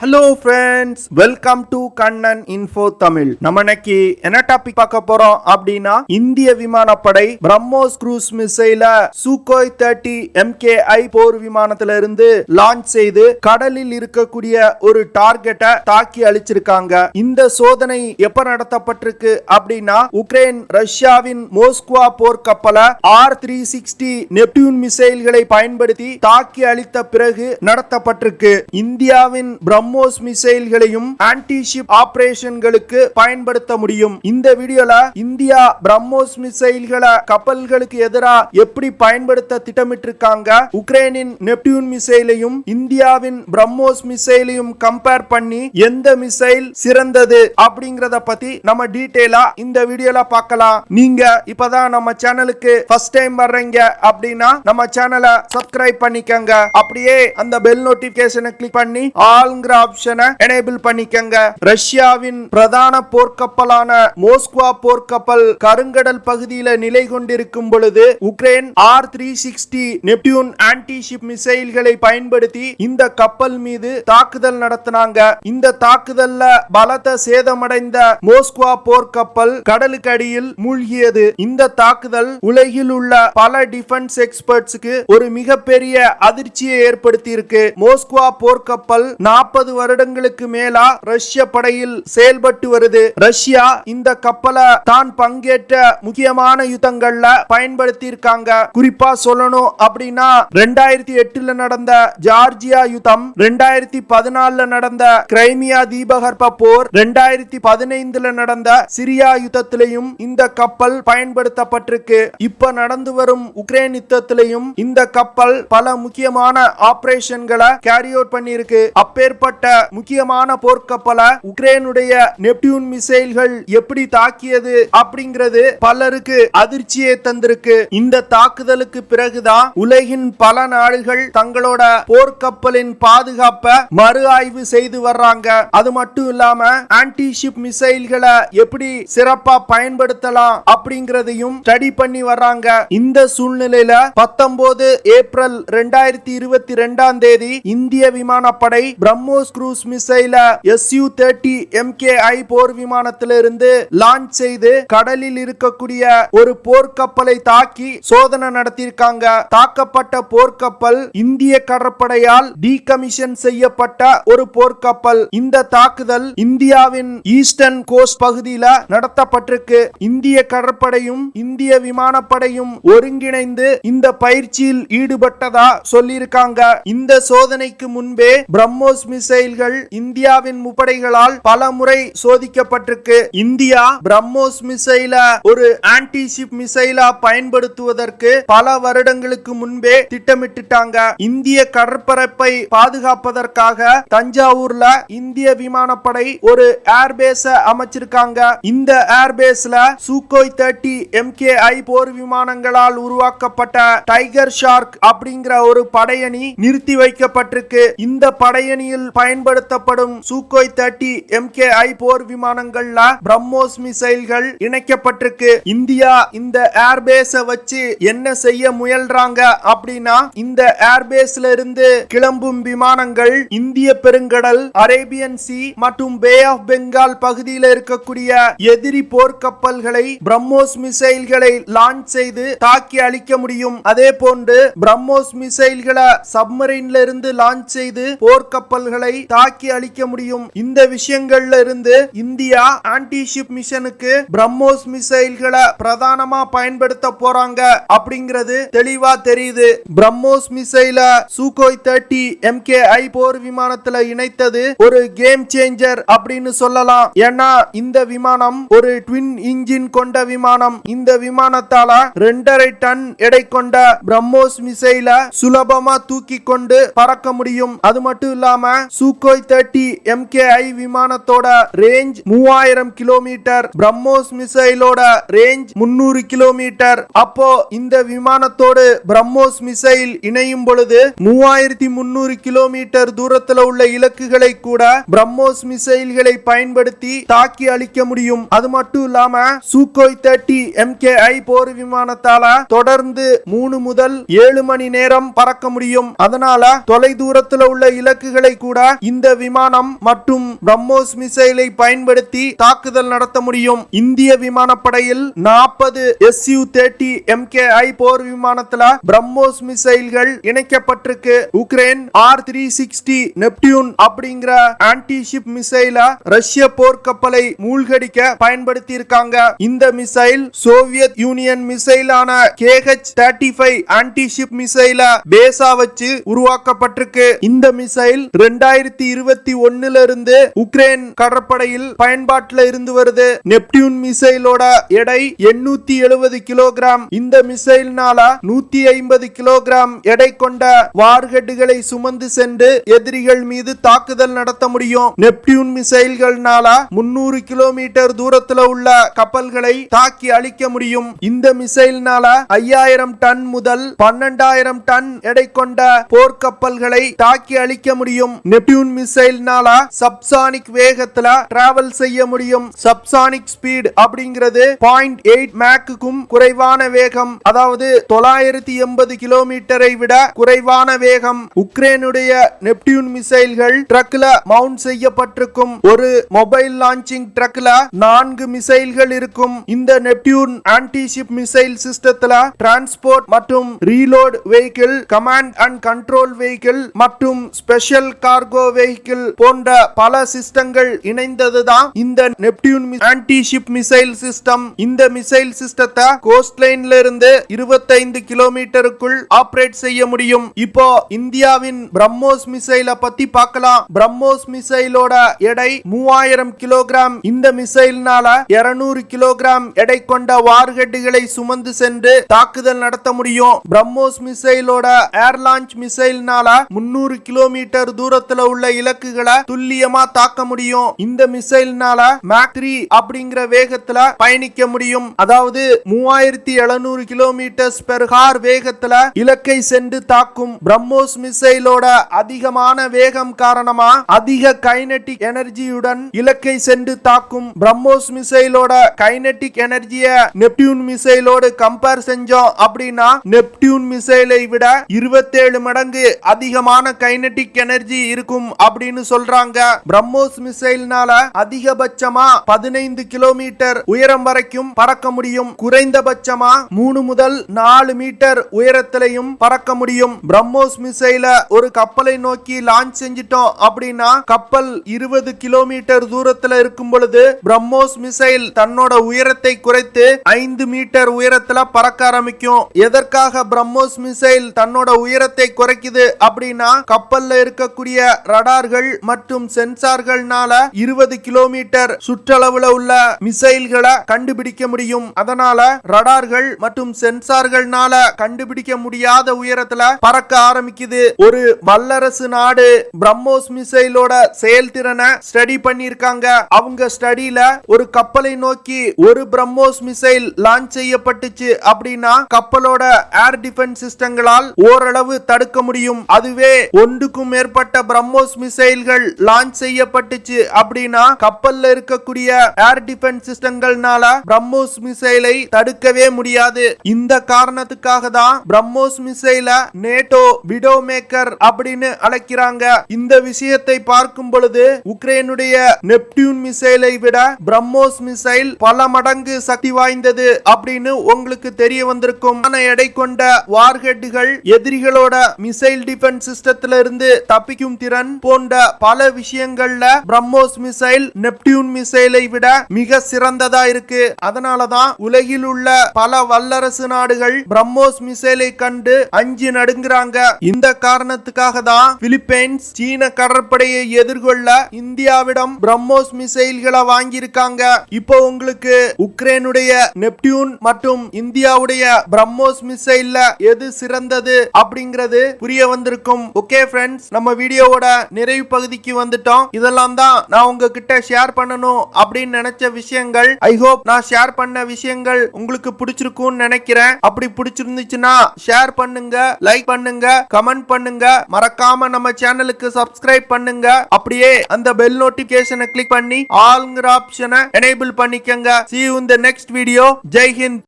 Hello friends, welcome to Kannan Info Tamil. நம்ம இன்னைக்கு என்ன டாபிக் பார்க்க போறோம் அப்படினா இந்திய விமானப்படை பிரம்மோஸ் க்ரூஸ் மிசைல சுகோய் 30 MKI போர் விமானத்துல இருந்து லான்ச் செய்து கடலில் இருக்கக்கூடிய ஒரு டார்கெட்டை தாக்கி அழிச்சிருக்காங்க. இந்த சோதனை எப்ப நடத்தப்பட்டிருக்கு அப்படினா உக்ரைன் ரஷ்யாவின் மோஸ்குவா போர் கப்பலை R360 நெப்டியூன் மிசைல்களை பயன்படுத்தி தாக்கி அழித்த பிறகு நடத்தப்பட்டிருக்கு. இந்தியாவின் பிரம்மோஸ் மிசைல்களையும் ஆன்டி ஷிப் ஆபரேஷன்களுக்கு பயன்படுத்த முடியும். இந்த வீடியோல இந்தியா பிரம்மோஸ் மிசைல்களை கப்பல்களுக்கு எதிராக எப்படி பயன்படுத்த திட்டமிட்டிருக்காங்க, உக்ரைனின் நெப்டியூன் மிசைலையும் இந்தியாவின் பிரம்மோஸ் மிசைலையும் கம்பேர் பண்ணி எந்த மிசைல் சிறந்தது அப்படிங்கறத பத்தி நம்ம டீடைலா இந்த வீடியோல பார்க்கலாம். நீங்க இப்பதான் நம்ம சேனலுக்கு ஃபர்ஸ்ட் டைம் வர்றீங்க அப்படின்னா நம்ம சேனலை சப்ஸ்கிரைப் பண்ணிக்கங்க. அப்படியே அந்த பெல் நோட்டிபிகேஷனை கிளிக் பண்ணி ஆல்ங்கிற ஆப்ஷனை எனேபிள் பண்ணிக்கங்க. ரஷ்யாவின் பிரதான போர்க்கப்பலான மோஸ்குவா போர்க்கப்பல் கருங்கடல் பகுதியில் நிலை கொண்டிருக்கும் பொழுது Ukraine R360 Neptune anti ship மிசைல்களை பயன்படுத்தி இந்த கப்பல் மீது தாக்குதல் நடத்தினாங்க. இந்த தாக்குதல்ல பலத்த சேதமடைந்த மோஸ்குவா போர்க்கப்பல் கடலுக்கு அடியில் மூழ்கியது. இந்த தாக்குதல் உலகில் உள்ள பல டிஃபென்ஸ் எக்ஸ்பர்ட்ஸ்க்கு ஒரு மிகப்பெரிய அதிர்ச்சியை ஏற்படுத்தி இருக்கு. மோஸ்குவா போர்க்கப்பல் 40 வருடங்களுக்கு மேலா ரஷ்ய படையில் செயல்பட்டு வருது. ரஷ்யா இந்த கப்பலை தான் பங்கேற்ற முக்கியமான யுத்தங்கள்ல பயன்படுத்தி இருக்காங்க. குறிப்பா சொல்லணும் அப்படின்னா 2008 நடந்த ஜார்ஜியா யுத்தம், 2014 நடந்த கிரைமியா தீபகற்ப போர், 2015 நடந்த சிரியா யுத்தத்திலையும் இந்த கப்பல் பயன்படுத்தப்பட்டிருக்கு. இப்ப நடந்து வரும் உக்ரைன் யுத்தத்திலையும் இந்த கப்பல் பல முக்கியமான ஆபரேஷன்களை கேரி அவுட் பண்ணிருக்கு. அப்பேற்பட்ட முக்கியமான போர்க்கப்பலை உக்ரைனுடைய நெப்டியூன் மிசைல்கள் எப்படி தாக்கியது அப்படிங்கிறது பலருக்கு அதிர்ச்சியை தந்திருக்கு. இந்த தாக்குதலுக்கு பிறகுதான் உலகின் பல நாடுகள் தங்களோட போர்க்கப்பலின் பாதுகாப்பை மறு ஆய்வு செய்து வர்றாங்க. அது மட்டும் இல்லாம ஆன்டி ஷிப் மிசைல்களை எப்படி சிறப்பா பயன்படுத்தலாம் அப்படிங்கறதையும் ஸ்டடி பண்ணி வர்றாங்க. இந்த சூழ்நிலையில 19 ஏப்ரல் 2022 இந்திய விமானப்படை பிரம்மோஸ் க்ரூஸ் மிசைல Su-30 MKI போர் விமானத்திலிருந்து லான்ச் செய்து கடலில் இருக்கக்கூடிய ஒரு போர்க்கப்பலை தாக்கி சோதனை நடத்தியிருக்காங்க. தாக்கப்பட்ட போர்க்கப்பல் இந்திய கடற்படையால் டீகமிஷன் செய்யப்பட்ட ஒரு போர்க்கப்பல். இந்த தாக்குதல் இந்தியாவின் ஈஸ்டர்ன் கோஸ்ட் பகுதியில் நடத்தப்பட்டிருக்கு. இந்திய கடற்படையும் இந்திய விமானப்படையும் ஒருங்கிணைந்து இந்த பயிற்சியில் ஈடுபட்டதா சொல்லியிருக்காங்க. இந்த சோதனைக்கு முன்பே பிரம்மோஸ் மிசைல்கள் இந்தியாவின் முப்படைகளால் பல முறை சோதிக்கப்பட்டிருக்கு. இந்தியா பிரம்மோஸ் மிசைல ஒரு ஆன்டி ஷிப் மிசைலா பயன்படுத்துவதற்கு பல வருடங்களுக்கு முன்பே திட்டமிட்டுட்டாங்க. இந்திய கடற்பரப்பை பாதுகாப்பதற்காக தஞ்சாவூர்ல இந்திய விமானப்படை ஒரு ஏர்பேஸ் அமைச்சிருக்காங்க. இந்த ஏர்பேஸ்ல சுகோய் 30 MKI போர் விமானங்களால் உருவாக்கப்பட்ட டைகர் ஷார்க் அப்படிங்கிற ஒரு படையணி நிறுத்தி வைக்கப்பட்டிருக்கு. இந்த படையணியில் பயன்படுத்தப்படும் சுகோய் 30 MKI போர் விமானங்கள்ல பிரம்மோஸ் மிசைல்கள் இணைக்கப்பட்டிருக்கு. இந்தியா இந்த ஏர்பேஸை வச்சு என்ன செய்ய முயல்றாங்க அப்படின்னா, இந்த ஏர்பேஸ்ல இருந்து கிளம்பும் விமானங்கள் இந்திய பெருங்கடல், அரேபியன் சி மற்றும் பே ஆஃப் பெங்கால் பகுதியில் இருக்கக்கூடிய எதிரி போர்க்கப்பல்களை பிரம்மோஸ் மிசைல்களை லான்ச் செய்து தாக்கி அழிக்க முடியும். அதே போன்று பிரம்மோஸ் மிசைல்களை சப்மரீன்ல இருந்து லான்ச் செய்து போர்க்கப்பல்களை தாக்கி அழிக்க முடியும். இந்த விஷயங்கள்ல இருந்து இந்தியா ஆன்டி ஷிப் மிஷனுக்கு பிரம்மோஸ் மிசைல்களை பிரதானமா பயன்படுத்த போறாங்க அப்படிங்கிறது தெளிவா தெரியுது. பிரம்மோஸ் மிசைல சுகோய் 30 MKI போர் விமானத்துல இணைத்தது ஒரு கேம் சேஞ்சர் அப்படின்னு சொல்லலாம். ஏன்னா இந்த விமானம் ஒரு ட்வின் இன்ஜின் கொண்ட விமானம். இந்த விமானத்தால 2.5 டன் எடை கொண்ட பிரம்மோஸ் மிசைல சுலபமா தூக்கி கொண்டு பறக்க முடியும். அது மட்டும் இல்லாம சுகோய் 30 MKI விமானத்தோட ரேஞ்ச் 3000 கிலோமீட்டர், பிரம்மோஸ் மிசைலோட ரேஞ்ச் 300 கிலோமீட்டர். அப்போ இந்த விமானத்தோடு பிரம்மோஸ் மிசைல் இணையும் பொழுது 3300 கிலோமீட்டர் தூரத்தில் உள்ள இலக்குகளை கூட பிரம்மோஸ் மிசைல்களை பயன்படுத்தி தாக்கி அழிக்க முடியும். அது மட்டும் இல்லாம சுகோய் 30 MKI போர் விமானத்தால தொடர்ந்து 3 முதல் 7 மணி நேரம் பறக்க முடியும். அதனால தொலை தூரத்தில் உள்ள இலக்குகளை கூட இந்த விமானம் மற்றும் பிரம்மோஸ் மிசைலை பயன்படுத்தி தாக்குதல் நடத்த முடியும். இந்திய விமானப்படையில் 40 Su-30 MKI போர் விமானத்துல பிரம்மோஸ் மிசைல்கள் இணைக்கப்பட்டிருக்கு. உக்ரைன் R-360 நெப்டியூன் அப்படிங்கிற ஆன்டி ஷிப் மிசைல ரஷ்ய போர்க்கப்பலை மூழ்கடிக்க பயன்படுத்தி இருக்காங்க. இந்த மிசைல் சோவியத் யூனியன் மிசைலான KH-35 ஆன்டி ஷிப் மிசைல பேஸா வச்சு உருவாக்கப்பட்டிருக்கு. இந்த மிசைல் 2021 இருந்து உக்ரைன் கடற்படையில் பயன்பாட்டில் இருந்து வருது. நெப்டியூன் மிசைலோட எடை 870 கிலோகிராம். இந்த மிசைல்னால 150 கிலோகிராம் எடை கொண்ட வார்ஹெட்டுகளை சுமந்து சென்று எதிரிகள் மீது தாக்குதல் நடத்த முடியும். நெப்டியூன் மிசைல்கள்னால 300 கிலோமீட்டர் தூரத்தில் உள்ள கப்பல்களை தாக்கி அழிக்க முடியும். இந்த மிசைல்னால 5000 டன் முதல் 12000 டன் எடை கொண்ட போர்க்கப்பல்களை தாக்கி அழிக்க முடியும். நெப்டியூன் மிசைல்னால சப்சானிக் வேகத்துல டிராவல் செய்ய முடியும். சப்சானிக் ஸ்பீட் அப்படிங்கிறது 0.8 மேக்குக்கும் குறைவான வேகம், அதாவது 980 கிலோமீட்டரை விட குறைவான வேகம். உக்ரைனுடைய நெப்டியூன் மிசைல்கள் ட்ரக்ல மவுண்ட் செய்யப்பட்டிருக்கும். ஒரு மொபைல் லான்ச்சிங் ட்ரக்ல 4 மிசைல்கள் இருக்கும். இந்த நெப்டியூன் ஆன்டி ஷிப் மிசைல் சிஸ்டத்துல டிரான்ஸ்போர்ட் மற்றும் reload vehicle, command and control vehicle மற்றும் ஸ்பெஷல் கார்கோ வெஹிக்கிள் போன்ற பல சிஸ்டங்கள் இணைந்ததுதான் இந்த Neptune anti ship missile system. இந்த மிசைல் சிஸ்டத்தை கோஸ்ட் லைன்ல இருந்து 25 கிலோமீட்டருக்குள் ஆபரேட் செய்ய முடியும். இப்போ இந்தியாவின் பிரம்மோஸ் மிசைல பத்தி பார்க்கலாம். பிரம்மோஸ் மிசைலோட எடை 3000 கிலோகிராம். இந்த மிசைல்னால 200 கிலோகிராம் எடை கொண்ட வார்ஹெட்டுகளை சுமந்து சென்று தாக்குதல் நடத்த முடியும். பிரம்மோஸ் மிசைலோட ஏர் லான்ச் மிசைல்னால 300 கிலோமீட்டர் தூரத்துல உள்ள இலக்குகளை துல்லியமா தாக்க முடியும். இந்த மிசைல்னால மாக் 3 அப்படிங்கிற வேகத்துல பயணிக்க முடியும். அதாவது 3700 கிலோமீட்டர் பெர் ஹார் வேகத்துல இலக்கை சென்று தாக்கும். பிரம்மோஸ் மிசைலோட அதிகமான வேகம் காரணமா அதிக கைனெட்டிக் எனர்ஜியுடன் இலக்கை சென்று தாக்கும். பிரம்மோஸ் மிசைலோட கைனெட்டிக் எனர்ஜிய நெப்டியூன் மிசைலோடு கம்பேர் செஞ்சோம் அப்படின்னா நெப்டியூன் மிசைலை விட 27 மடங்கு அதிகமான கைனெட்டிக் எனர்ஜி இருக்கும் அப்படின்னு சொல்றாங்க. பிரம்மோஸ் மிசைல்னால அதிகபட்சமா 15 கிலோமீட்டர் உயரம் வரைக்கும் பறக்க முடியும். குறைந்தபட்சமா 3 முதல் 4 மீட்டர் உயரத்திலையும் பறக்க முடியும். பிரம்மோஸ் மிசைல ஒரு கப்பலை நோக்கி லான்ச் செஞ்சிட்டோம் அப்படின்னா கப்பல் 20 கிலோமீட்டர் தூரத்துல இருக்கும் பொழுது பிரம்மோஸ் மிசைல் தன்னோட உயரத்தை குறைத்து 5 மீட்டர் உயரத்துல பறக்க ஆரம்பிக்கும். எதற்காக பிரம்மோஸ் மிசைல் தன்னோட உயரத்தை குறைக்குது அப்படின்னா கப்பல்ல இருக்கக்கூடிய ரடார்கள் மற்றும் சென்சார்கள்னால 20 கிலோமீட்டர் சுற்றளவுல உள்ள மிசைல்களை கண்டுபிடிக்க முடியும். அதனால ரடார்கள் மற்றும் சென்சார்கள்னால கண்டுபிடிக்க முடியாத உயரத்துல பறக்க ஆரம்பிக்குது. ஒரு வல்லரசு நாடு பிரம்மோஸ் மிசைலோட செயல்திறனை ஸ்டடி பண்ணிருக்காங்க. அவங்க ஸ்டடியில ஒரு கப்பலை நோக்கி ஒரு பிரம்மோஸ் மிசைல் லான்ச் செய்யப்பட்டுச்சு அப்படின்னா கப்பலோட ஏர் டிஃபென்ஸ் சிஸ்டங்களால் ஓரளவு தடுக்க முடியும். அதுவே ஒன்றுக்கும் மேற்பட்ட பிரம்மோஸ் மிசைல்கள் லான்ச் செய்யப்பட்டுச்சு அப்படின்னா கப்பல்ல இருக்கக்கூடிய ஏர் டிஃபென்ஸ் சிஸ்டங்கள்னால பிரம்மோஸ் மிசைலை தடுக்கவே முடியாது. இந்த காரணத்துக்காக தான் பிரம்மோஸ் மிசைல நேட்டோ விடோ மேக்கர் அப்படின்னு அழைக்கிறாங்க. இந்த விஷயத்தை பார்க்கும் பொழுது உக்ரைனுடைய நெப்டியூன் மிசைலை விட பிரம்மோஸ் மிசைல் பல மடங்கு சக்தி வாய்ந்தது அப்படின்னு உங்களுக்கு தெரிய வந்திருக்கும். எடை கொண்ட வார்ஹெட்டுகள் எதிரிகளோட மிசைல் டிஃபென்ஸ் சிஸ்டத்துல இருந்து தப்பிக்கும் திறன் போன்ற பல விஷயங்கள்ல பிரம்மோஸ் மிசைல் நெப்டியூன் மிசைலை விட மிக சிறந்ததா இருக்கு. அதனாலதான் உலகில் உள்ள பல வல்லரசு நாடுகள் பிரம்மோஸ் மிசைலை கண்டு அஞ்சி நடுங்குறாங்க. இந்த காரணத்துக்காக தான் பிலிப்பைன்ஸ் சீன கடற்படையை எதிர்கொள்ள இந்தியாவிடம் பிரம்மோஸ் மிசைல்களை வாங்கியிருக்காங்க. இப்போ உங்களுக்கு உக்ரைனுடைய நெப்டியூன் மற்றும் இந்தியாவுடைய பிரம்மோஸ் மிசைல்ல எது சிறந்தது அப்படிங்கிறது புரிய வந்திருக்கும். ஓகே ஃப்ரெண்ட்ஸ், நம்ம வீடியோவோட நிறைவு பகுதிக்கு வந்துட்டோம். இதெல்லாம் தான் நான் உங்ககிட்ட ஷேர் பண்ணணும் அப்படின்னு நினைச்ச விஷயங்கள். ஐ ஹோப் நான் ஷேர் பண்ண விஷயங்கள் உங்களுக்கு பிடிச்சிருக்கும்னு நினைக்கிறேன். அப்படி பிடிச்சிருந்துச்சுன்னா ஷேர் பண்ணுங்க, லைக் பண்ணுங்க, கமெண்ட் பண்ணுங்க, மறக்காம நம்ம சேனலுக்கு சப்ஸ்கிரைப் பண்ணுங்க. அப்படியே அந்த பெல் நோட்டிபிகேஷனை கிளிக் பண்ணி ஆல்ங்கிற ஆப்ஷனை எனேபிள் பண்ணிக்கங்க. See you in the next video. Jai Hind.